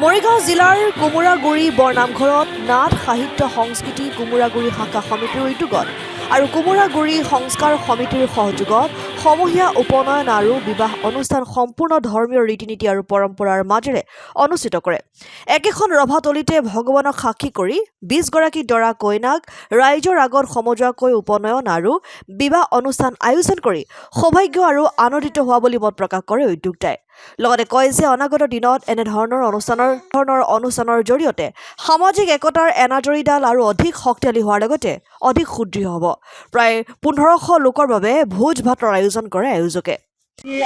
মৰিগাঁও জিলাৰ কোমোৰাগুৰি বৰনামঘৰত নাট সাহিত্য সংস্কৃতি কোমোৰাগুৰি শাখা সমিতিৰ উদ্যোগত আৰু কোমোৰাগুৰি সংস্কাৰ সমিতিৰ সহযোগত সমূহীয়া উপনয়ন আৰু বিবাহ অনুষ্ঠান সম্পূৰ্ণ ধৰ্মীয় ৰীতি-নীতি আৰু পৰম্পৰাৰ মাজেৰে অনুষ্ঠিত কৰে। একেখন ৰভাতলিতে ভগৱানক সাক্ষী কৰি 20 গৰাকী দৰা কইনাক ৰাইজৰ আগত সমজুৱাকৈ উপনয়ন আৰু বিবাহ অনুষ্ঠান আয়োজন কৰি সৌভাগ্য আৰু আনন্দিত হোৱা বুলি মত প্ৰকাশ কৰে উদ্যোক্তাই। লগতে কয় যে অনাগত দিনত এনেধৰণৰ অনুষ্ঠানৰ জৰিয়তে সামাজিক একতাৰ এনাজৰীডাল আৰু অধিক শক্তিশালী হোৱাৰ লগতে অধিক সুদৃঢ় হ'ব। প্ৰায় 1500 লোকৰ বাবে ভোজ ভাতৰ আয়োজন কৰে আয়োজকে।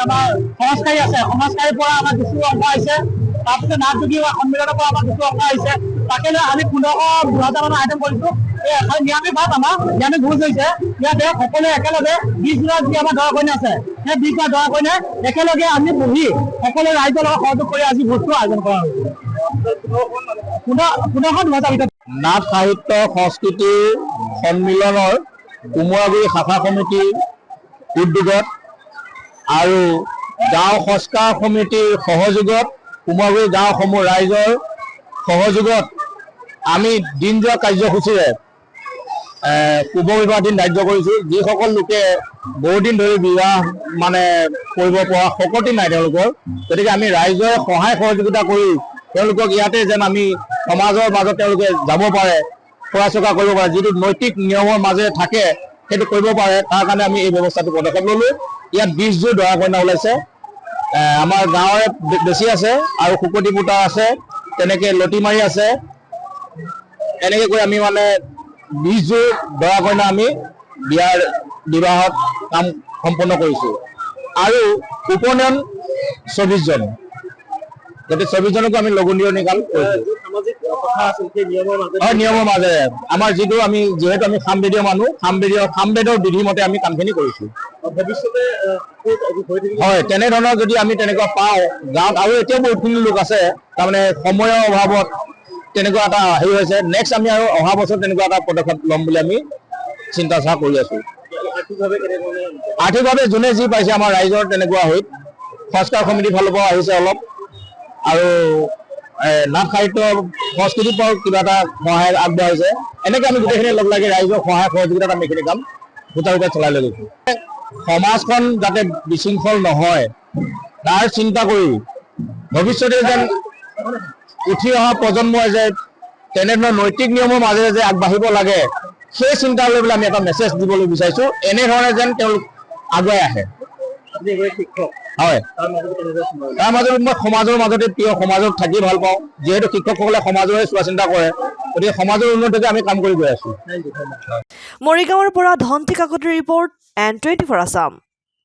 আমাৰ সংস্কাৰী আছে, সংস্কাৰীৰ পৰা আমাৰ কিছু অংশ আহিছে, তাৰপিছত নাট যোগী সন্মিলনৰ পৰা আমাৰ কিছু অংশ আহিছে। তাকে লৈ আমি 1500-2000 মানৰ আইটেম কৰিছো। এই নিৰামিষ ভাত আমাৰ নিৰামিষ ভোজ হৈছে। ইয়াতে সকলোৱে একেলগে 20 গৰাকী যি আমাৰ দৰা কইনা আছে, সেই 20 গৰাকী দৰা কইনা একেলগে আমি বহি সকলো ৰাইজৰ লগত সহযোগ কৰি আজি ভোজটো আয়োজন কৰা হৈছে। 1500-2000 ভিতৰত নাট সাহিত্য সংস্কৃতিৰ সন্মিলনৰ কোমোৰাগুৰি শাখা সমিতিৰ উদ্যোগত আৰু গাঁও সংস্কাৰ সমিতিৰ সহযোগত কোমোৰাগুৰি গাঁওসমূহ ৰাইজৰ সহযোগত আমি দিনজোৰা কাৰ্যসূচীৰে শুভ বিবাহ দিন ধাৰ্য কৰিছোঁ। যিসকল লোকে বহুদিন ধৰি বিবাহ কৰিব পৰা শক্তি নাই তেওঁলোকৰ, গতিকে আমি ৰাইজৰ সহায় সহযোগিতা কৰি তেওঁলোকক ইয়াতে যেন আমি সমাজৰ মাজত তেওঁলোকে যাব পাৰে, ফুৰা চকা কৰিব পাৰে, যিটো নৈতিক নিয়মৰ মাজেৰে থাকে সেইটো কৰিব পাৰে, তাৰ কাৰণে আমি এই ব্যৱস্থাটো পদক্ষেপ ল'লোঁ। ইয়াত 20 যোৰ দৰা কইনা ওলাইছে। আমাৰ গাঁৱৰে বেছি আছে আৰু শুকতি পুতা আছে, তেনেকৈ লতিমাৰি আছে। এনেকৈ কৰি আমি 20 যোৰ দৰা কইনা আমি বিবাহত কাম সম্পন্ন কৰিছোঁ। আৰু উপনয়ন 24 জন, গতিকে 24 জনকো আমি লগুণীয় নিকাল কৰিছোঁ। নিয়মৰ মাজেৰে আমাৰ যিহেতু আমি সামবেদীয় মানুহ, সামবেদৰ বিধিমতে আমি কামখিনি কৰিছোঁ। হয়, তেনেধৰণৰ যদি আমি তেনেকুৱা পাওঁ গাঁৱত, আৰু এতিয়াও বহুতখিনি লোক আছে তাৰমানে সময়ৰ অভাৱত তেনেকুৱা এটা হেৰি হৈছে। নেক্সট আমি আৰু অহা বছৰ তেনেকুৱা এটা পদক্ষেপ ল'ম বুলি আমি চিন্তা চৰ্চা কৰি আছোঁ। আৰ্থিকভাৱে যোনে যি পাইছে আমাৰ ৰাইজৰ তেনেকুৱা হৈ সংস্কাৰ সমিতিৰ ফালৰ পৰা আহিছে অলপ, আৰু নাট সাহিত্য সংস্কৃতিৰ পৰাও কিবা এটা সহায় আগবঢ়াইছে। এনেকৈ আমি গোটেইখিনি লগ লাগি ৰাইজৰ সহায় সহযোগিতাত আমি এইখিনি কাম সুচাৰুৰূপে চলাই লৈ গৈছোঁ। সমাজখন যাতে বিশৃংখল নহয় তাৰ চিন্তা কৰি ভৱিষ্যতে যেন উঠি অহা প্ৰজন্মই যে তেনেধৰণৰ নৈতিক নিয়মৰ মাজেৰে যে আগবাঢ়িব লাগে, সেই চিন্তা লৈ পেলাই আমি এটা মেছেজ দিবলৈ বিচাৰিছোঁ। এনেধৰণে যেন তেওঁলোক আগুৱাই আহে। হয়, তাৰ মাজত মই সমাজৰ মাজতে প্ৰিয়, সমাজত থাকি ভাল পাওঁ। যিহেতু শিক্ষকসকলে সমাজৰে চোৱা চিন্তা কৰে, গতিকে সমাজৰ উন্নতিকে আমি কাম কৰি গৈ আছোঁ। মৰিগাঁৱৰ পৰা ধন্তি কাকতিৰ ৰিপৰ্ট, N24 আছাম।